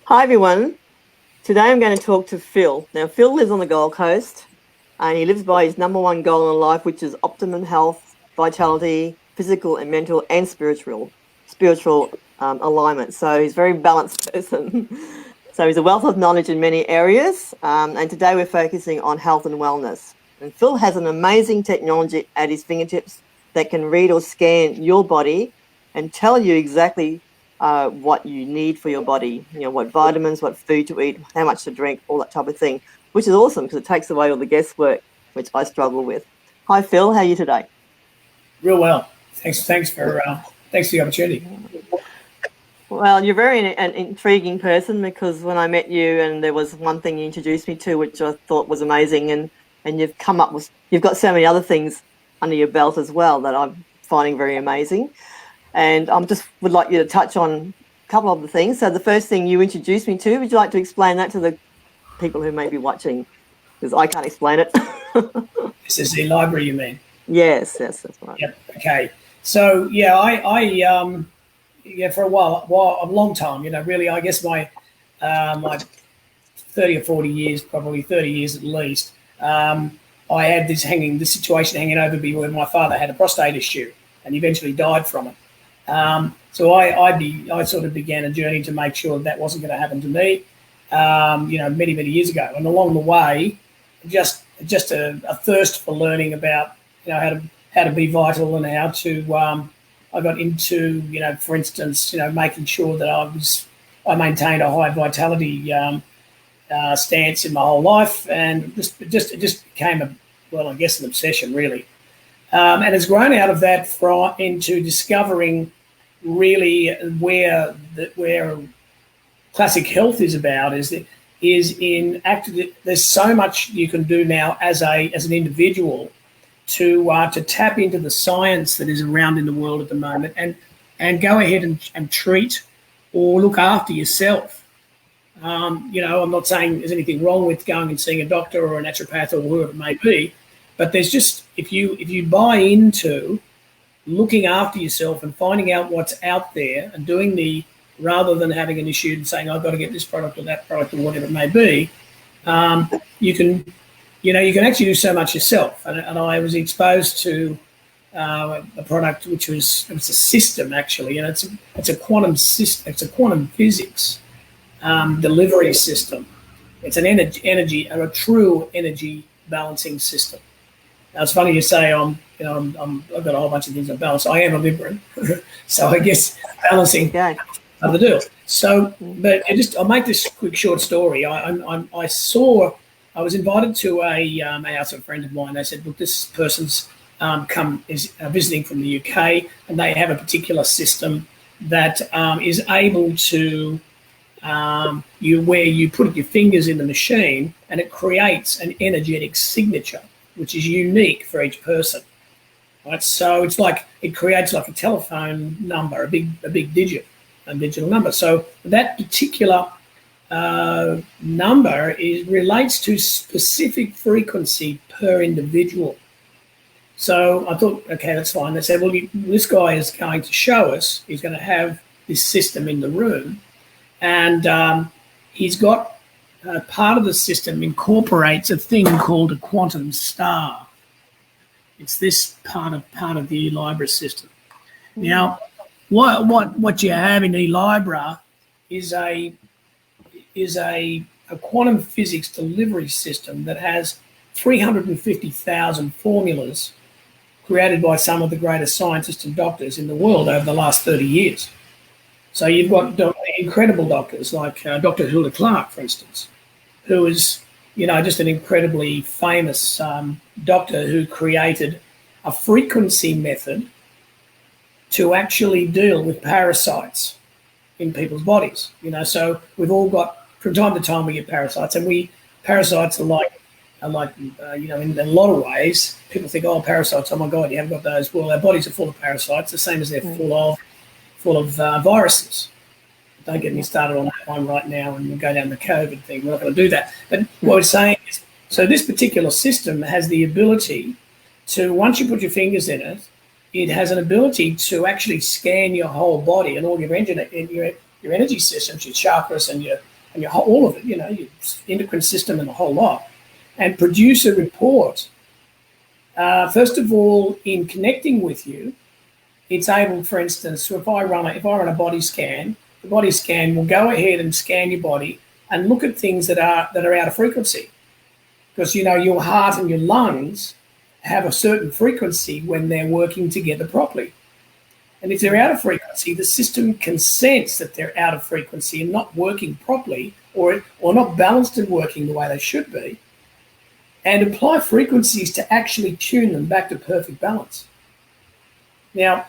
Hi everyone. Today I'm going to talk to Phil. Now Phil lives on the Gold Coast and he lives by his number one goal in life, which is optimum health, vitality, physical and mental and spiritual alignment. So he's a very balanced person. So he's a wealth of knowledge in many areas. And today we're focusing on health and wellness. And Phil has an amazing technology at his fingertips that can read or scan your body and tell you exactly what you need for your body, what vitamins, what food to eat, how much to drink, all that type of thing, which is awesome because it takes away all the guesswork, which I struggle with. Hi, Phil. How are you today? Real well. Thanks for the opportunity. Well, you're an intriguing person because when I met you and there was one thing you introduced me to, which I thought was amazing, and you've got so many other things under your belt as well that I'm finding very amazing. And I just would like you to touch on a couple of the things. So the first thing you introduced me to, would you like to explain that to the people who may be watching? Because I can't explain it. This is the library, you mean? Yes, that's right. Yep. Okay. So I for a long time, really, I guess my 30 or 40 years, probably 30 years at least, I had this situation hanging over me where my father had a prostate issue and eventually died from it. So I sort of began a journey to make sure that wasn't going to happen to me, many years ago. And along the way, just a thirst for learning about how to be vital and how to. I got into for instance, making sure that I maintained a high vitality stance in my whole life, and it just became an obsession really. And it's grown out of that into discovering really where classic health is about there's so much you can do now as an individual to tap into the science that is around in the world at the moment and go ahead and treat or look after yourself. I'm not saying there's anything wrong with going and seeing a doctor or a naturopath or whoever it may be, but there's just if you buy into looking after yourself and finding out what's out there and doing rather than having an issue and saying I've got to get this product or that product or whatever it may be, you can actually do so much yourself. And I was exposed to a product which was a system actually, and it's a quantum system. It's a quantum physics delivery system. It's an a true energy balancing system. Now it's funny you say I've got a whole bunch of things I balance. I am a Libran, so I guess balancing other deal. So, but I'll make this quick short story. I was invited to a house of a friend of mine. They said, look, this person's visiting from the UK, and they have a particular system that is able to where you put your fingers in the machine and it creates an energetic signature, which is unique for each person. Right? So it's like it creates like a telephone number, a big digital number. So that particular number relates to specific frequency per individual. So I thought, okay, that's fine. They said, well, this guy is going to show us. He's going to have this system in the room, and he's got part of the system incorporates a thing called a quantum star. It's this part of the Libra system. Now, what you have in the Libra is a quantum physics delivery system that has 350,000 formulas created by some of the greatest scientists and doctors in the world over the last 30 years. So you've got incredible doctors like Dr. Hilda Clark, for instance, who is, just an incredibly famous doctor who created a frequency method to actually deal with parasites in people's bodies. So we've all got, from time to time, we get parasites, and parasites are like in a lot of ways, people think, oh, parasites, oh my God, you haven't got those. Well, our bodies are full of parasites, the same as they're full of viruses. Don't get me started on that one right now, and we'll go down the COVID thing. We're not going to do that. But what we're saying is, so this particular system has the ability to, once you put your fingers in it, it has an ability to actually scan your whole body and all your energy systems, your chakras and and all of it, your endocrine system and the whole lot, and produce a report. First of all, in connecting with you, it's able, for instance, so if I run a body scan, the body scan will go ahead and scan your body and look at things that are out of frequency, because your heart and your lungs have a certain frequency when they're working together properly. And if they're out of frequency, the system can sense that they're out of frequency and not working properly, or not balanced and working the way they should be, and apply frequencies to actually tune them back to perfect balance. Now,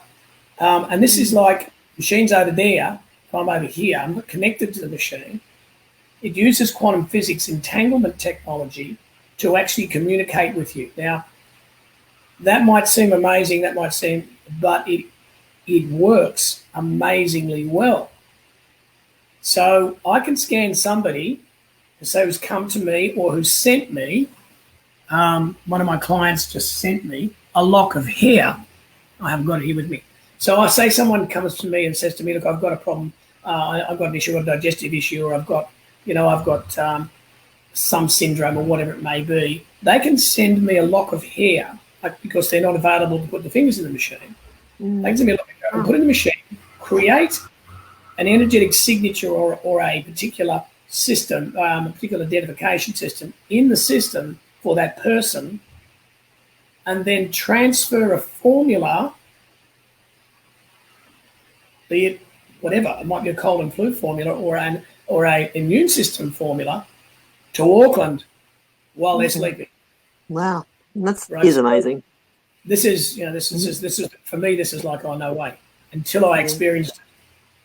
and this is like machines over there, if I'm over here, I'm not connected to the machine. It uses quantum physics entanglement technology to actually communicate with you. Now, that might seem amazing, but it works amazingly well. So I can scan somebody who's come to me or who sent me, one of my clients just sent me a lock of hair. I haven't got it here with me. So I say someone comes to me and says to me, look, I've got a problem. I've got an issue, a digestive issue, or I've got some syndrome or whatever it may be. They can send me a lock of hair, because they're not available to put the fingers in the machine. They can send me a lock of hair and put it in the machine, create an energetic signature or a particular system, a particular identification system in the system for that person, and then transfer a formula, be it whatever, it might be a cold and flu formula or a immune system formula, to Auckland while they're sleeping. Wow, is amazing. This is for me. This is like, oh, no way. Until I experienced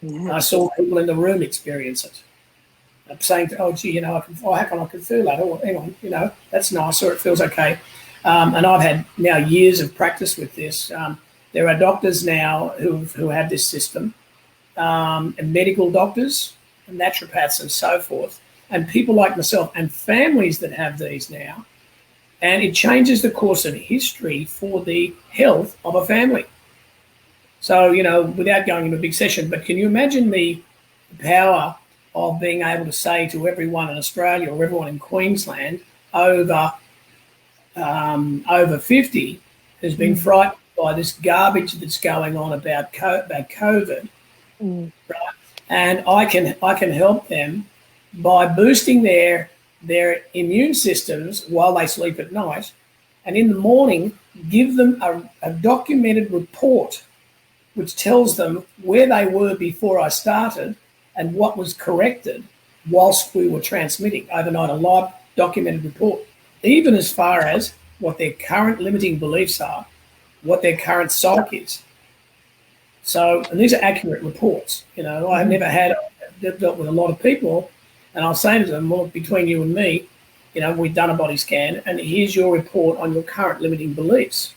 it, I saw people in the room experience it. I'm saying, oh, gee, how come I can feel that? Oh, hang on, that's nice, or it feels okay. And I've had now years of practice with this. There are doctors now who have this system, and medical doctors, and naturopaths, and so forth, and people like myself, and families that have these now. And it changes the course of history for the health of a family. So, without going into a big session, but can you imagine the power of being able to say to everyone in Australia or everyone in Queensland over 50 who's been frightened by this garbage that's going on about COVID, right? And I can help them by boosting their immune systems while they sleep at night, and in the morning give them a documented report which tells them where they were before I started and what was corrected whilst we were transmitting overnight, a live documented report, even as far as what their current limiting beliefs are, what their current psych is. So, and these are accurate reports. I've dealt with a lot of people, and I'll say to them, well, between you and me, we've done a body scan, and here's your report on your current limiting beliefs.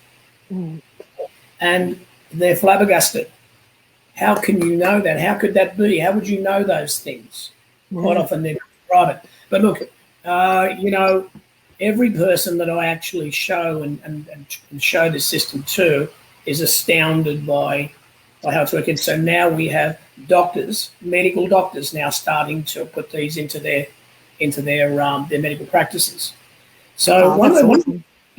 And they're flabbergasted. How can you know that? How could that be? How would you know those things? Quite often they're private. But look, every person that I actually show and show this system to is astounded by how it's working. So now we have doctors, medical doctors, now starting to put these into their medical practices. So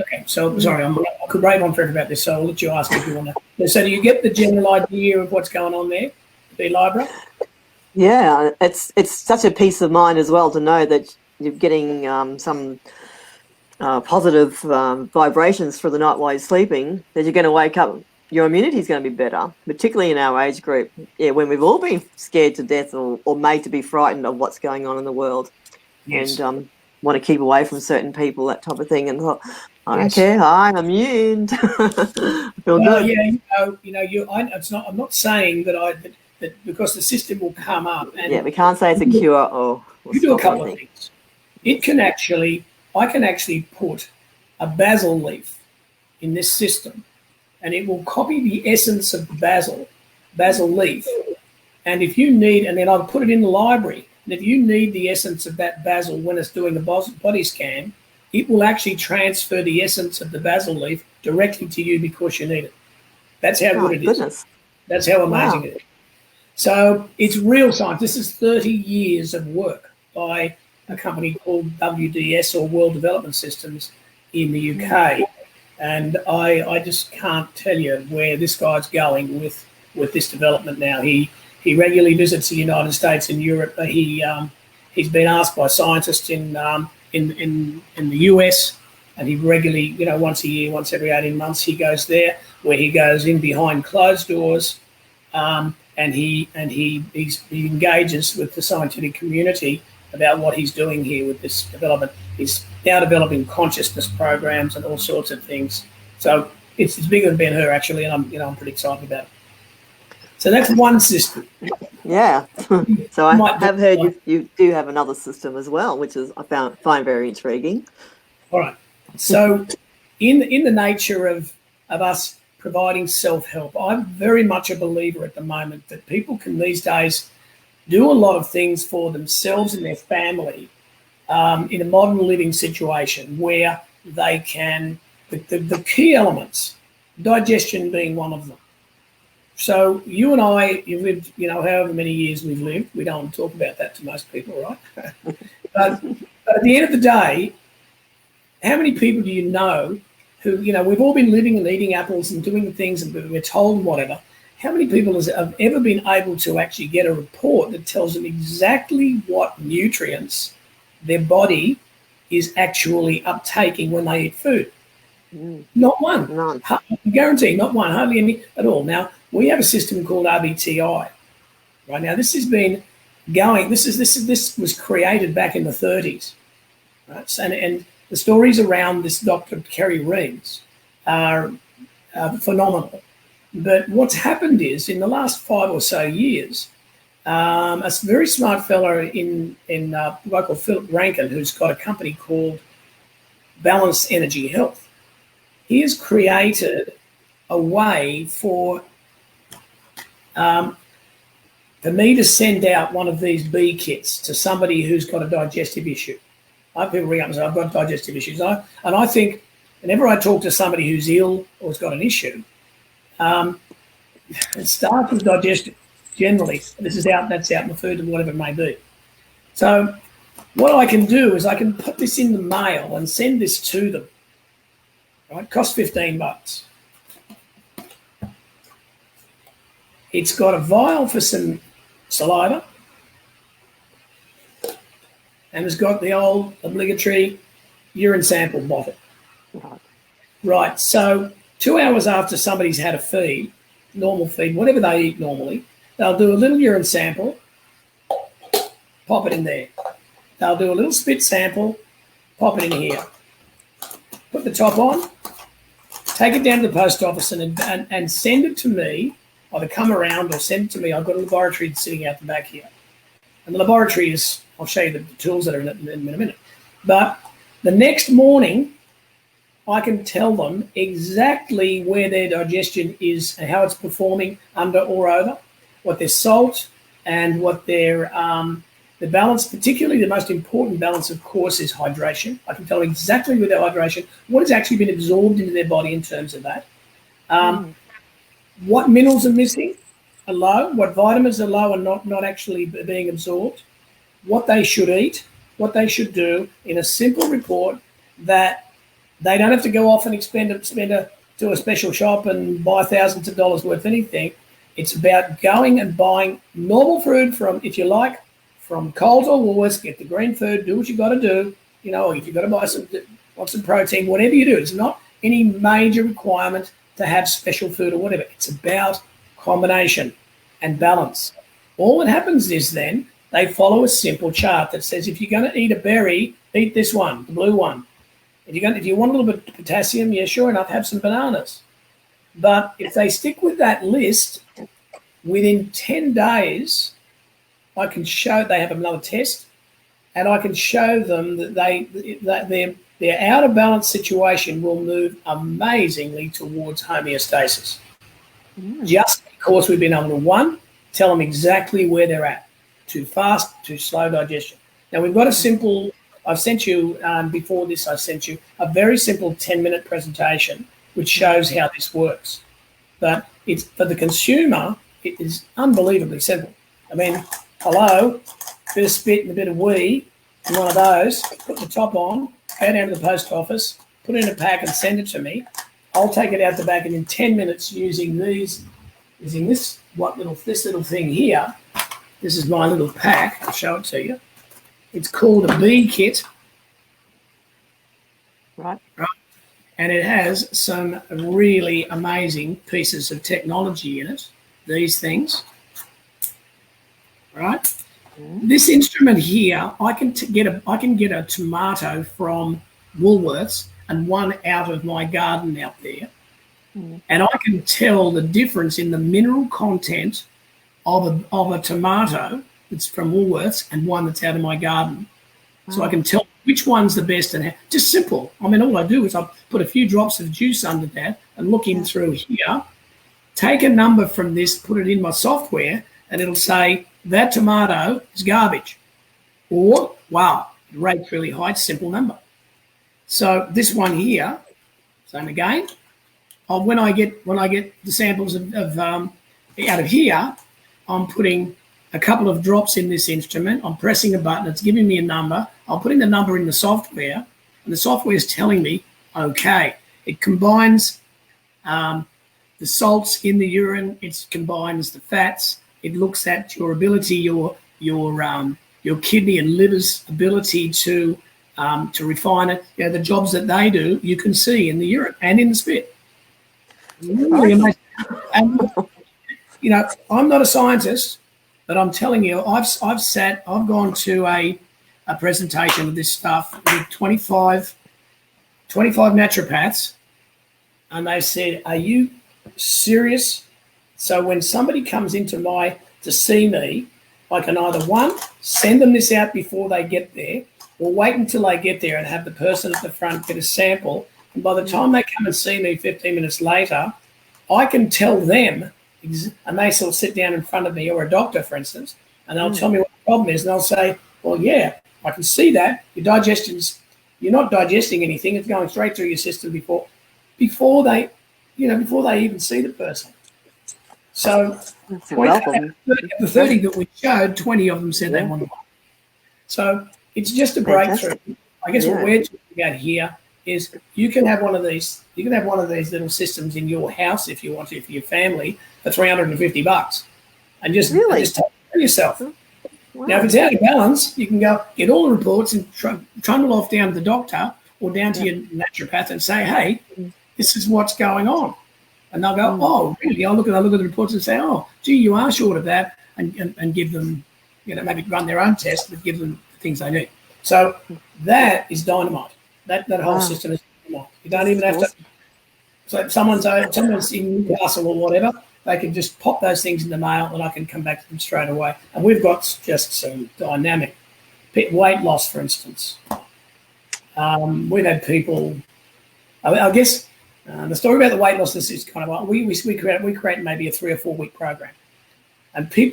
okay. So sorry, I could rave on forever about this. So I'll let you ask if you want to. So do you get the general idea of what's going on there, B. Libra? Yeah, it's such a peace of mind as well to know that you're getting some positive vibrations for the night while you're sleeping, that you're going to wake up, your immunity is going to be better, particularly in our age group. Yeah, when we've all been scared to death or made to be frightened of what's going on in the world. Yes. And want to keep away from certain people, that type of thing. And thought, I don't care, I'm immune. I feel good. Yeah, I'm not saying that because the system will come up. And we can't say it's a cure or you do a couple of things. I can actually put a basil leaf in this system, and it will copy the essence of the basil leaf. And if you need, and then I'll put it in the library, and if you need the essence of that basil when it's doing the body scan, it will actually transfer the essence of the basil leaf directly to you because you need it. That's how good it is. That's how amazing it is. So it's real science. This is 30 years of work. by a company called WDS, or World Development Systems, in the UK. And I just can't tell you where this guy's going with this development now. He regularly visits the United States and Europe. He's been asked by scientists in the US, and he regularly, once a year, once every 18 months, he goes there, where he goes in behind closed doors, and he engages with the scientific community about what he's doing here with this development. He's now developing consciousness programs and all sorts of things. So it's bigger than Ben-Hur, actually, and I'm pretty excited about it. So that's one system. Yeah. So I have heard you do have another system as well, which is I find very intriguing. All right. So in the nature of us providing self-help, I'm very much a believer at the moment that people can these days do a lot of things for themselves and their family in a modern living situation where they can, the key elements, digestion being one of them. So you and I, you've lived, however many years we've lived. We don't want to talk about that to most people, right? but at the end of the day, how many people do you know who, we've all been living and eating apples and doing things and we're told and whatever. How many people have ever been able to actually get a report that tells them exactly what nutrients their body is actually uptaking when they eat food? Not one. None. I guarantee, not one, hardly any at all. Now, we have a system called RBTI. Right now, this has been going. This was created back in the 30s, right? So, and the stories around this Dr. Kerry Reeves are phenomenal. But what's happened is, in the last 5 or so years, a very smart fellow in a guy called Phillip Rankin, who's got a company called Balanced Energy Health, he has created a way for me to send out one of these B kits to somebody who's got a digestive issue. I have people ring up and say, I've got digestive issues. And I think whenever I talk to somebody who's ill or has got an issue, it starts with digestion. Generally, that's out in the food and whatever it may be. So what I can do is I can put this in the mail and send this to them. Right, costs $15. It's got a vial for some saliva, and it's got the old obligatory urine sample bottle. Right, so 2 hours after somebody's had a feed, normal feed, whatever they eat normally, they'll do a little urine sample, pop it in there. They'll do a little spit sample, pop it in here. Put the top on, take it down to the post office and send it to me, either come around or send it to me. I've got a laboratory sitting out the back here. And the laboratory is, I'll show you the tools that are in it in a minute. But the next morning, I can tell them exactly where their digestion is and how it's performing under or over, what their salt and what their the balance, particularly the most important balance, of course, is hydration. I can tell exactly with their hydration what has actually been absorbed into their body in terms of that. What minerals are missing are low, what vitamins are low and not actually being absorbed, what they should eat, what they should do in a simple report that they don't have to go off and to a special shop and buy thousands of dollars worth of anything. It's about going and buying normal food from, if you like, from Coles or Woolworths, get the green food, do what you got to do, if you've got to buy some protein, whatever you do. It's not any major requirement to have special food or whatever. It's about combination and balance. All that happens is then they follow a simple chart that says if you're going to eat a berry, eat this one, the blue one. If you want a little bit of potassium, yeah, sure enough, have some bananas. But if they stick with that list, within 10 days, I can show they have another test, and I can show them that their out of balance situation will move amazingly towards homeostasis. Just because we've been able to, one, tell them exactly where they're at. Too fast, too slow digestion. Now, we've got a simple, I've sent you, before this, I sent you a very simple 10-minute presentation which shows how this works. But it's for the consumer, it is unbelievably simple. I mean, hello, bit of spit and a bit of wee in one of those, put the top on, go down to the post office, put it in a pack and send it to me. I'll take it out the back, and in 10 minutes using this little thing here. This is my little pack. I'll show it to you. It's called a bee kit. Right. And it has some really amazing pieces of technology in it. These things. Right. This instrument here, I can get a tomato from Woolworths and one out of my garden out there, and I can tell the difference in the mineral content of a tomato that's from Woolworths and one that's out of my garden. So I can tell which one's the best, and just simple. I mean, all I do is I put a few drops of juice under that and look in through here, take a number from this, put it in my software, and it'll say that tomato is garbage, or wow, it rates really high, simple number. So this one here, same again. When I get the samples of out of here, I'm putting a couple of drops in this instrument. I'm pressing a button. It's giving me a number. I'm putting the number in the software, and the software is telling me, okay, it combines the salts in the urine. It combines the fats. It looks at your ability, your kidney and liver's ability to refine it. You know, the jobs that they do, you can see in the urine and in the spit. Really amazing. And you know, I'm not a scientist, but I'm telling you, I've gone to a presentation of this stuff with 25 naturopaths, and they said, "Are you serious?" So when somebody comes to see me, I can either one, send them this out before they get there, or wait until they get there and have the person at the front get a sample. And by the time they come and see me 15 minutes later, I can tell them, and they sort of sit down in front of me, or a doctor, for instance, and they'll tell me what the problem is, and they'll say, well, yeah, I can see that. Your digestion's, you're not digesting anything. It's going straight through your system before they even see the person. So the 30 that we showed, 20 of them said they wanted one. So it's just a breakthrough. I guess what we're talking about here is you can have one of these. You can have one of these little systems in your house if you want to, for your family, for $350, and just take it for yourself. Wow. Now, if it's out of balance, you can go get all the reports and trundle off down to the doctor or down to your naturopath and say, "Hey, this is what's going on." And they'll go, "Oh, really?" I'll look at the reports and say, "Oh, gee, you are short of that," and give them, maybe run their own test, but give them the things they need. So that is dynamite. That whole system is dynamite. You don't even have to. So if someone's in Newcastle or whatever, they can just pop those things in the mail, and I can come back to them straight away. And we've got just some dynamic weight loss, for instance. We've had people. I guess. The story about the weight loss is kind of like we create maybe a 3 or 4 week program, and two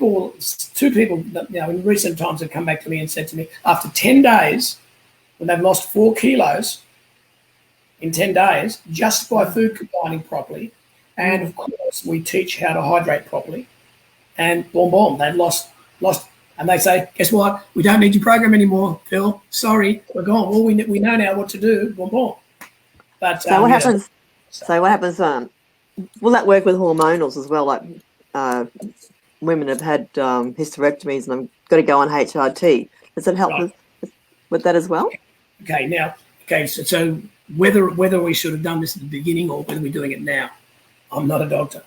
people that, in recent times have come back to me and said to me, after 10 days, when they've lost 4 kilos in 10 days just by food combining properly, and of course we teach how to hydrate properly, and boom, they've lost, and they say, guess what? We don't need your program anymore, Phil. Sorry, we're gone. Well, we know now what to do. Boom. But so what happens? So what happens? Will that work with hormonals as well? Like women have had hysterectomies and have got to go on HRT. Does that help with that as well? So whether we should have done this at the beginning or whether we're doing it now, I'm not a doctor,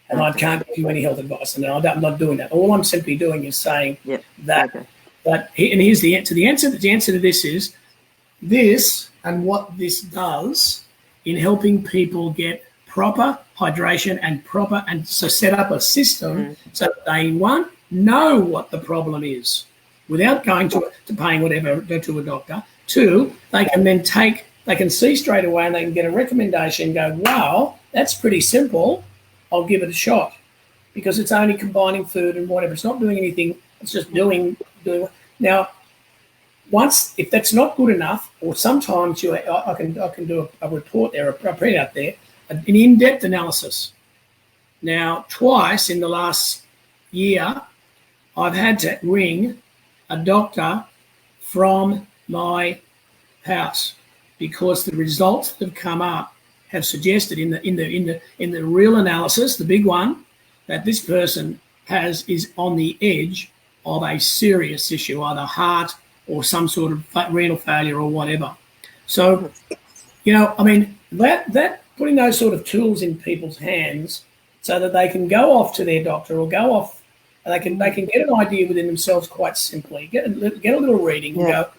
and I can't give you any health advice, and I'm not doing that. All I'm simply doing is saying that. Okay. But here's the answer. The answer to this is this, and what this does in helping people get proper hydration and so set up a system so that they, one, know what the problem is without going to paying whatever to a doctor. Two, they can see straight away, and they can get a recommendation and go, wow, that's pretty simple. I'll give it a shot, because it's only combining food and whatever. It's not doing anything. It's just doing. Now, if that's not good enough, or sometimes I can do a report there, a printout there, an in-depth analysis. Now, twice in the last year, I've had to ring a doctor from my house, because the results that have come up have suggested in the real analysis, the big one, that this person is on the edge of a serious issue, either heart or some sort of renal failure or whatever. So, I mean, that putting those sort of tools in people's hands so that they can go off to their doctor or go off, they can get an idea within themselves quite simply, get a little reading and go,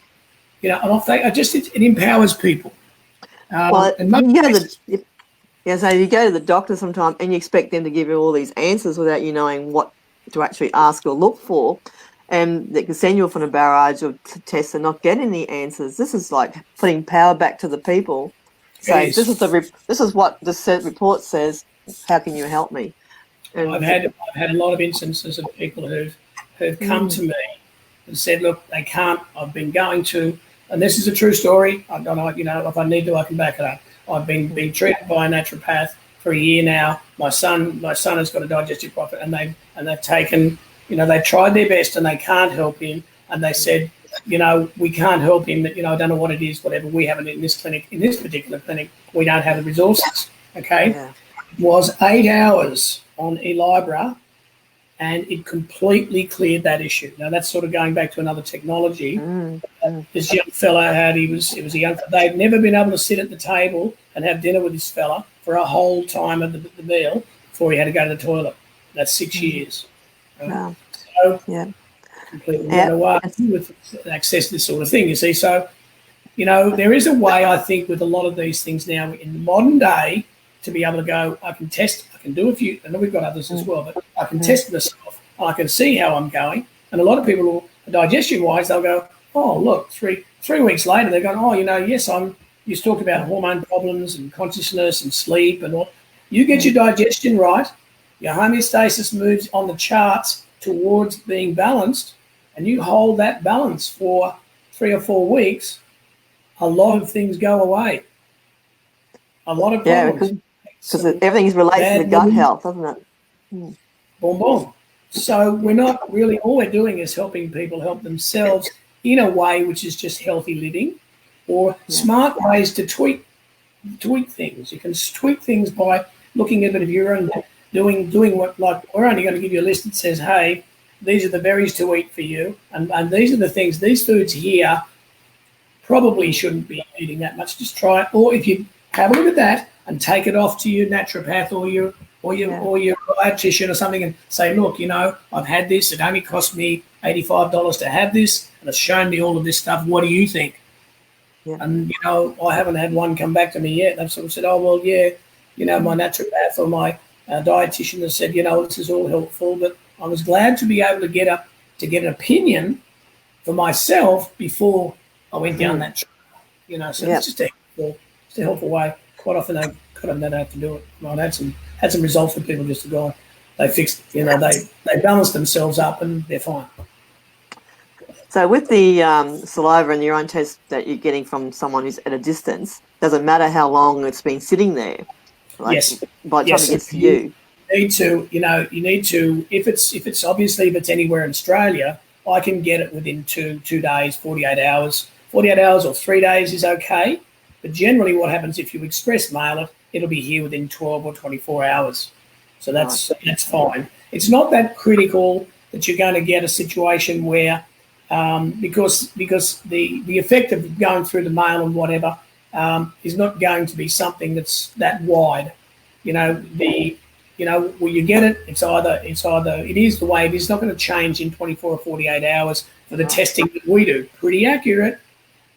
and off it empowers people. So you go to the doctor sometimes and you expect them to give you all these answers without you knowing what to actually ask or look for. And they can send you off on a barrage of tests and not get any answers. This is like putting power back to the people. So this is what the report says. How can you help me? And I've had a lot of instances of people who've come to me and said, look, they can't. I've been going to, and this is a true story. I don't know, if I need to, I can back it up. I've been treated by a naturopath for a year now. My son has got a digestive problem, and they've taken. They tried their best and they can't help him. And they said, we can't help him. I don't know what it is, whatever. We haven't in this clinic, in this particular clinic, we don't have the resources. Okay. Yeah. It was 8 hours on eLibra and it completely cleared that issue. Now that's sort of going back to another technology. This young fella it was a young, they'd never been able to sit at the table and have dinner with this fella for a whole time of the meal before he had to go to the toilet. That's 6 years. Wow. So completely run away with access to this sort of thing, you see. So, there is a way, I think, with a lot of these things now in the modern day to be able to go, I can test, I can do a few, and we've got others as well, but I can test myself, I can see how I'm going. And a lot of people, digestion-wise, they'll go, oh, look, three weeks later, they're going, oh, yes, you talked about hormone problems and consciousness and sleep and all. You get your digestion right, your homeostasis moves on the charts towards being balanced, and you hold that balance for 3 or 4 weeks, a lot of things go away. A lot of problems. Because everything's related to gut health, doesn't it? Boom, boom. So we're not really, all we're doing is helping people help themselves in a way which is just healthy living, or smart ways to tweak things. You can tweak things by looking at it of your own, doing what, like, we're only going to give you a list that says, hey, these are the berries to eat for you, and these are the things, these foods here probably shouldn't be eating that much. Just try it. Or if you have a look at that and take it off to your naturopath or your dietitian or something and say, look, I've had this, it only cost me $85 to have this, and it's shown me all of this stuff. What do you think? Yeah. And, I haven't had one come back to me yet. They've sort of said, oh, well, yeah, my naturopath or my dietitian has said, this is all helpful, but I was glad to be able to get an opinion for myself before I went down that trail. So it's just a helpful way. Quite often they don't have to do it. I had some results for people just to go on. They fixed, they balanced themselves up and they're fine. So with the saliva and urine test that you're getting from someone who's at a distance, doesn't matter how long it's been sitting there. Yes. By the time it gets to you. You need to, if it's obviously, if it's anywhere in Australia, I can get it within 2 days, 48 hours. 48 hours or 3 days is okay. But generally what happens if you express mail it, it'll be here within 12 or 24 hours. So that's fine. It's not that critical that you're going to get a situation where, because the effect of going through the mail and whatever is not going to be something that's that wide. When you get it, it is the way it is. It's not going to change in 24 or 48 hours for the testing that we do. Pretty accurate.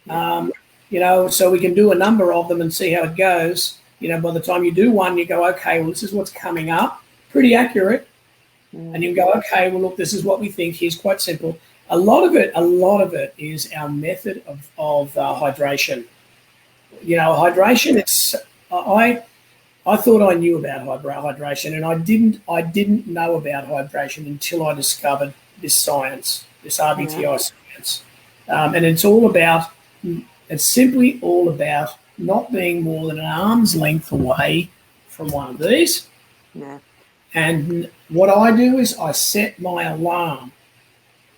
So we can do a number of them and see how it goes. By the time you do one, you go, okay, well, this is what's coming up. Pretty accurate. And you go, okay, well, look, this is what we think. Here's quite simple. A lot of it is our method of hydration. Hydration, I thought I knew about hydration, and I didn't know about hydration until I discovered this science, this RBTI science. And it's simply all about not being more than an arm's length away from one of these. Yeah. And what I do is I set my alarm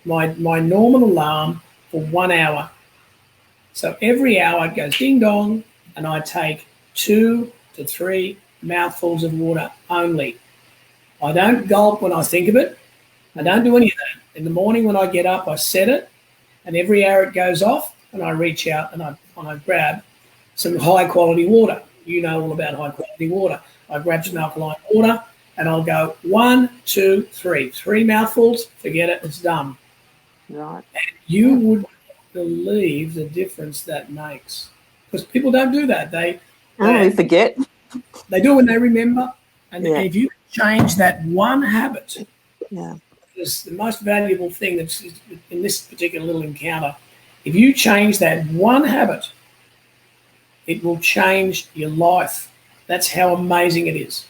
my normal alarm for 1 hour. So every hour it goes ding dong, and I take 2 to 3 mouthfuls of water only. I don't gulp when I think of it. I don't do any of that. In the morning when I get up, I set it, and every hour it goes off, and I reach out and I grab some high quality water. You know all about high quality water. I grab some alkaline water, and I'll go 1, 2, 3. 3 mouthfuls, forget it, it's done. Right. And you would believe the difference that makes. Because people don't do that. They forget. They do it when they remember. And Yeah. if you change that one habit, Yeah. is the most valuable thing that's in this particular little encounter. If you change that one habit, it will change your life. That's how amazing it is.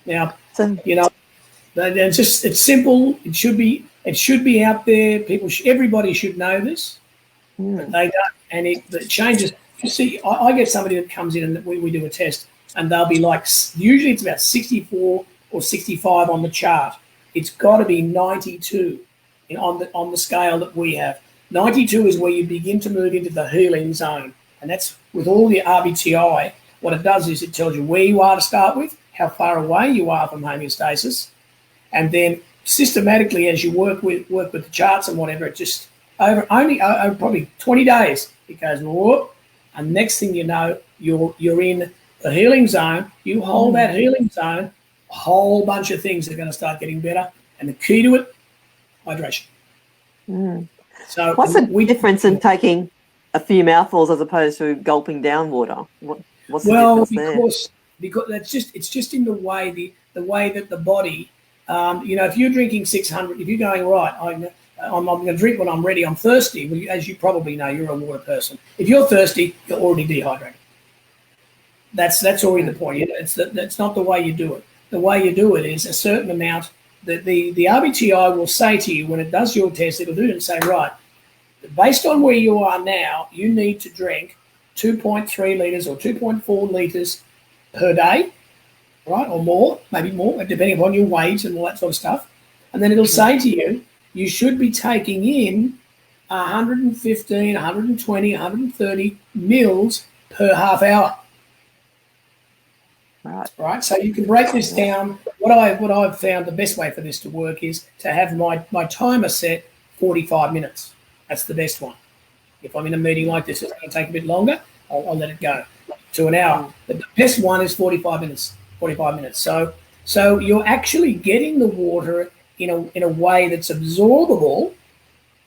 Now, it's simple. It should be out there. Everybody should know this, but they don't. And it changes. You see, I get somebody that comes in and we do a test, and they'll be like, usually it's about 64 or 65 on the chart. It's got to be 92 on the scale that we have. 92 is where you begin to move into the healing zone. And that's with all the RBTI. What it does is it tells you where you are to start with, how far away you are from homeostasis. And then systematically, as you work with the charts and whatever, it just over probably 20 days, it goes, whoop. And next thing you know, you're in the healing zone. You hold that healing zone, a whole bunch of things are going to start getting better. And the key to it, hydration. So what's the difference in taking a few mouthfuls as opposed to gulping down water? What's the difference there? Because it's just in the way that the body, if you're drinking 600, if you're going right, I'm going to drink when I'm ready. I'm thirsty. Well, as you probably know, you're a water person. If you're thirsty, you're already dehydrated. That's already the point. That's not the way you do it. The way you do it is a certain amount that the RBTI will say to you when it does your test. It'll do it and say, right, based on where you are now, you need to drink 2.3 litres or 2.4 litres per day, right, or more, maybe more, depending upon your weight and all that sort of stuff. And then it'll say to you, you should be taking in 115, 120, 130 mils per half hour. Right. So you can break this down. What I've found the best way for this to work is to have my timer set 45 minutes. That's the best one. If I'm in a meeting like this, it's going to take a bit longer. I'll let it go to an hour. But the best one is 45 minutes. 45 minutes. So you're actually getting the water in a way that's absorbable,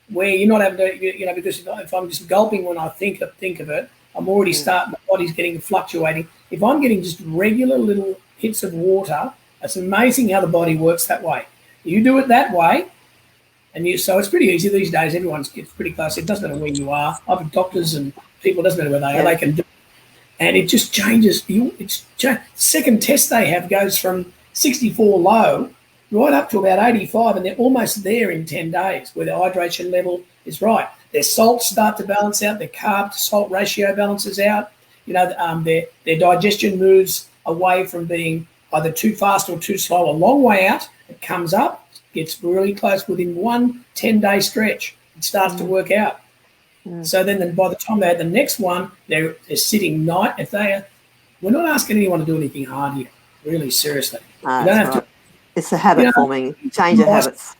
where you're not having to, because if I'm just gulping when I think of it, I'm already starting. My body's getting fluctuating. If I'm getting just regular little hits of water, it's amazing how the body works that way. You do it that way, so it's pretty easy these days. Everyone gets pretty close. It doesn't matter where you are. I've doctors and people. It doesn't matter where they are. They can do it. And it just changes. Second test they have goes from 64 low right up to about 85, and they're almost there in 10 days where their hydration level is right. Their salts start to balance out. Their carb to salt ratio balances out. Their digestion moves away from being either too fast or too slow a long way out. It comes up, gets really close within 1 10-day stretch. It starts to work out. So then by the time they had the next one, they're sitting night. We're not asking anyone to do anything hard here, really, seriously. You don't have to. It's a habit forming. Change your habits.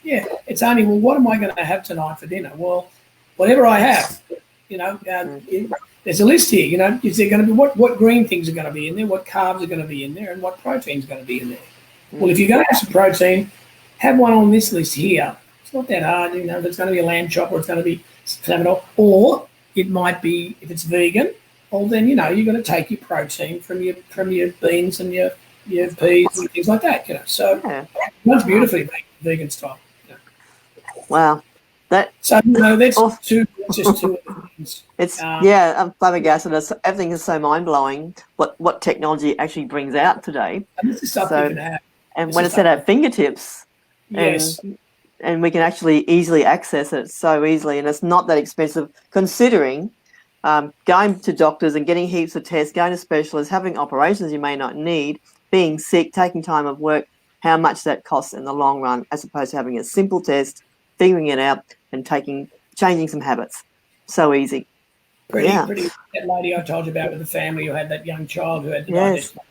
Yeah, it's only, what am I going to have tonight for dinner? Well, whatever I have, there's a list here, is there going to be, what green things are going to be in there, what carbs are going to be in there, and what protein's going to be in there. Well, if you're going to have some protein, have one on this list here. It's not that hard, if it's going to be a lamb chop or it's going to be salmon, or it might be, if it's vegan, well, then, you're going to take your protein from your beans and your peas and things like that, So it runs beautifully vegan style. Wow. That's just two things. I'm flabbergasted. Everything is so mind-blowing what technology actually brings out today. And this is something you can have. And when it's at our fingertips, yes, and we can actually easily access it so easily, and it's not that expensive considering going to doctors and getting heaps of tests, going to specialists, having operations you may not need, being sick, taking time off work, how much that costs in the long run, as opposed to having a simple test, figuring it out and changing some habits. So easy. Pretty. That lady I told you about with the family who had that young child who had the digestive.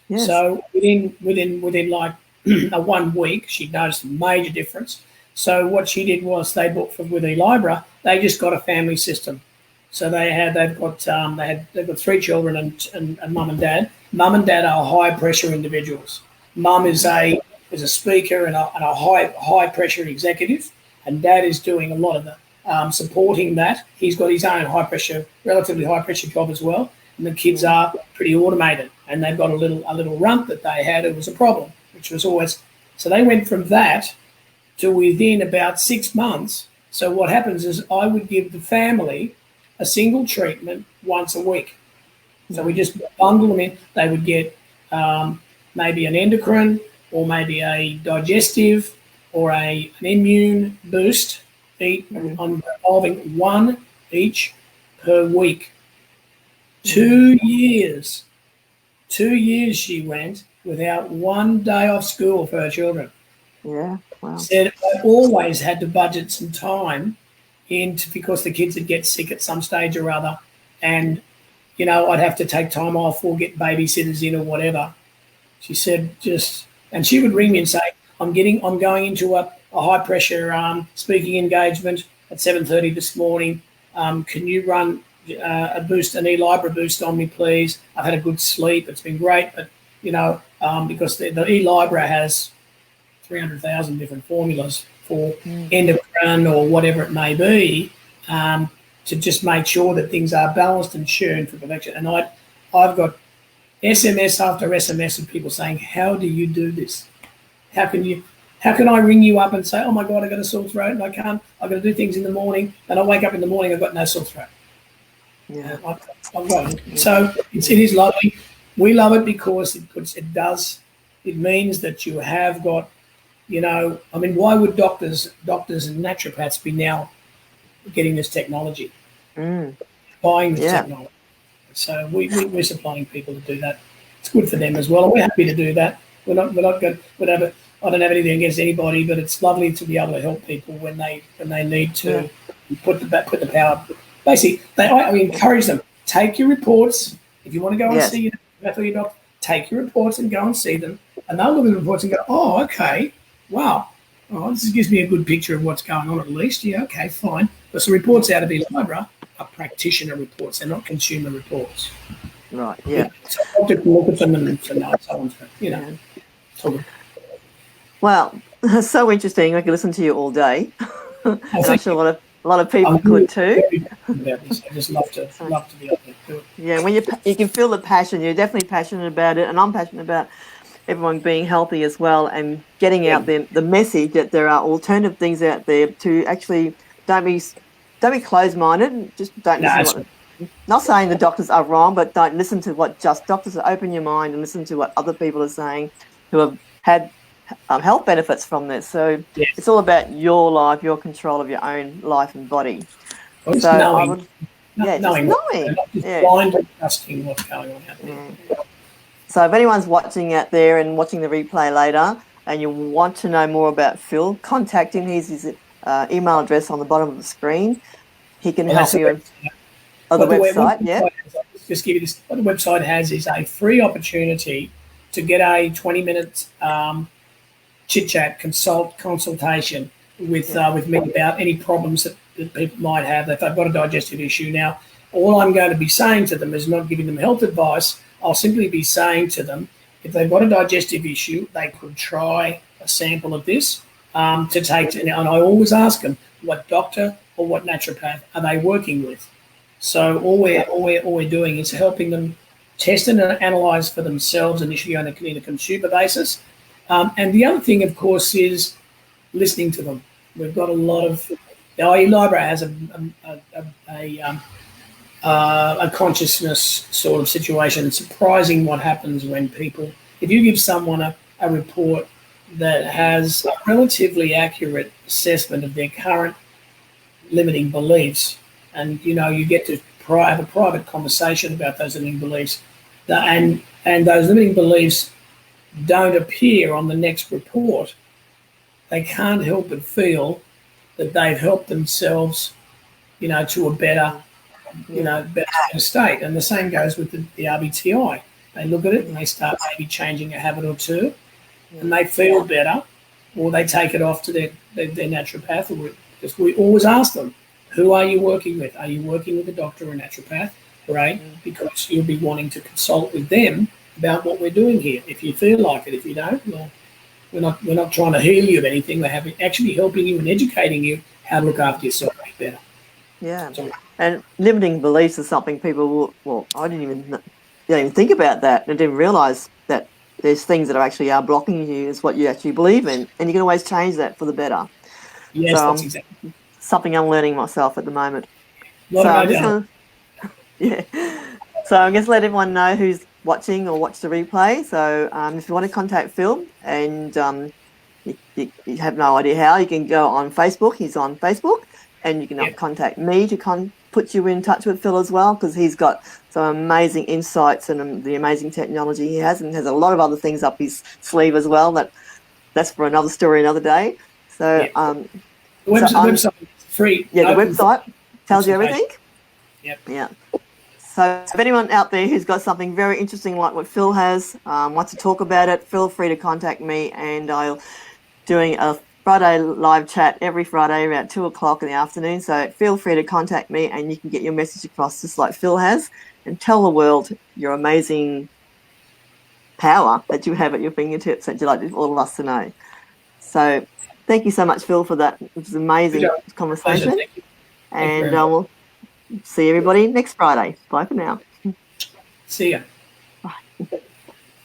Yes. So within like a 1 week, she noticed a major difference. So what she did was they bought with eLibra, they just got a family system. So they've got 3 children and mum and dad. Mum and dad are high pressure individuals. Mum is a speaker and a high pressure executive, and dad is doing a lot of the supporting that. He's got his own relatively high pressure job as well, and the kids are pretty automated, and they've got a little runt that they had. It was a problem, which was always. So they went from that to within about 6 months. So what happens is I would give the family a single treatment once a week. So we just bundle them in. They would get maybe an endocrine or maybe a digestive or an immune boost. I'm involving one each per week. 2 years. 2 years she went without 1 day off school for her children. Yeah, wow. Said I always had to budget some time because the kids would get sick at some stage or other, and I'd have to take time off or get babysitters in or whatever. She said and she would ring me and say, I'm going into a high pressure speaking engagement at 7:30 this morning. Can you run an eLibra boost on me, please? I've had a good sleep. It's been great, but because the eLibra has 300,000 different formulas for endocrine or whatever it may be, to just make sure that things are balanced and tuned for perfection. And I've got SMS after SMS of people saying, how do you do this? How can I ring you up and say, oh my God, I've got a sore throat and I've got to do things in the morning, and I wake up in the morning, I've got no sore throat. Yeah. I've got it. So it is lovely. We love it because it means that you have got, why would doctors and naturopaths be now getting this technology, buying this technology? So we're supplying people to do that. It's good for them as well, and we're happy to do that. We're not good. Whatever. I don't have anything against anybody, but it's lovely to be able to help people when they need to put the power. Basically, I encourage them. Take your reports if you want to go and see your doctor. Take your reports and go and see them, and they'll look at the reports and go, "Oh, okay, wow, this gives me a good picture of what's going on at least." Yeah, okay, fine. Because the reports out of eLibra are practitioner reports; they're not consumer reports. Right. Yeah. So I have to look at them and so on. So Well, that's so interesting. I could listen to you all day. I'm sure a lot of people could too. I just love to be able to do it. Yeah, when you can feel the passion. You're definitely passionate about it, and I'm passionate about everyone being healthy as well, and getting out there the message that there are alternative things out there to actually don't be closed-minded. Just don't listen to not saying the doctors are wrong, but don't listen to what doctors are. Open your mind and listen to what other people are saying who have had health benefits from this. So it's all about your life, your control of your own life and body. Well, so knowing. Knowing. Blindly trusting what's going on out there. So if anyone's watching out there and watching the replay later and you want to know more about Phil, contact him. Here's his email address on the bottom of the screen. He can help you. The website, Just give you this. What the website has is a free opportunity to get a 20-minute chit-chat consultation with me about any problems that people might have if they've got a digestive issue. Now, all I'm going to be saying to them is not giving them health advice. I'll simply be saying to them, if they've got a digestive issue, they could try a sample of this to take. And I always ask them, what doctor or what naturopath are they working with? So all we're doing is helping them test and analyse for themselves initially on a consumer basis. And the other thing, of course, is listening to them. We've got a lot of eLibra has a consciousness sort of situation. It's surprising what happens when people, if you give someone a report that has a relatively accurate assessment of their current limiting beliefs, and you get to have a private conversation about those limiting beliefs, and those limiting beliefs don't appear on the next report, they can't help but feel that they've helped themselves, to a better, better state. And the same goes with the RBTI. They look at it and they start maybe changing a habit or two, and they feel better, or they take it off to their naturopath. Because we always ask them, who are you working with? Are you working with a doctor or a naturopath? Great, because you'll be wanting to consult with them about what we're doing here. If you feel like it, if you don't, well, we're not trying to heal you of anything. We're actually helping you and educating you how to look after yourself better. Yeah, and limiting beliefs is something people will. Well, I didn't even think about that. I didn't realise that there's things that are blocking you is what you actually believe in, and you can always change that for the better. Yes, so, that's exactly something I'm learning myself at the moment. So I'm going to let everyone know who's watching or watch the replay. So if you want to contact Phil and you have no idea how, you can go on Facebook. He's on Facebook, and you can contact me to put you in touch with Phil as well, because he's got some amazing insights and the amazing technology he has, and has a lot of other things up his sleeve as well. That's for another story another day. So the website is free. Yeah, the website tells you everything. Yep. Yeah. So if anyone out there who's got something very interesting like what Phil has, wants to talk about it, feel free to contact me, and I'll doing a Friday live chat every Friday around 2:00 in the afternoon. So feel free to contact me, and you can get your message across just like Phil has, and tell the world your amazing power that you have at your fingertips that you'd like all of us to know. So thank you so much, Phil, for that. It was an amazing conversation. Thank you. And we'll see everybody next Friday. Bye for now. See ya.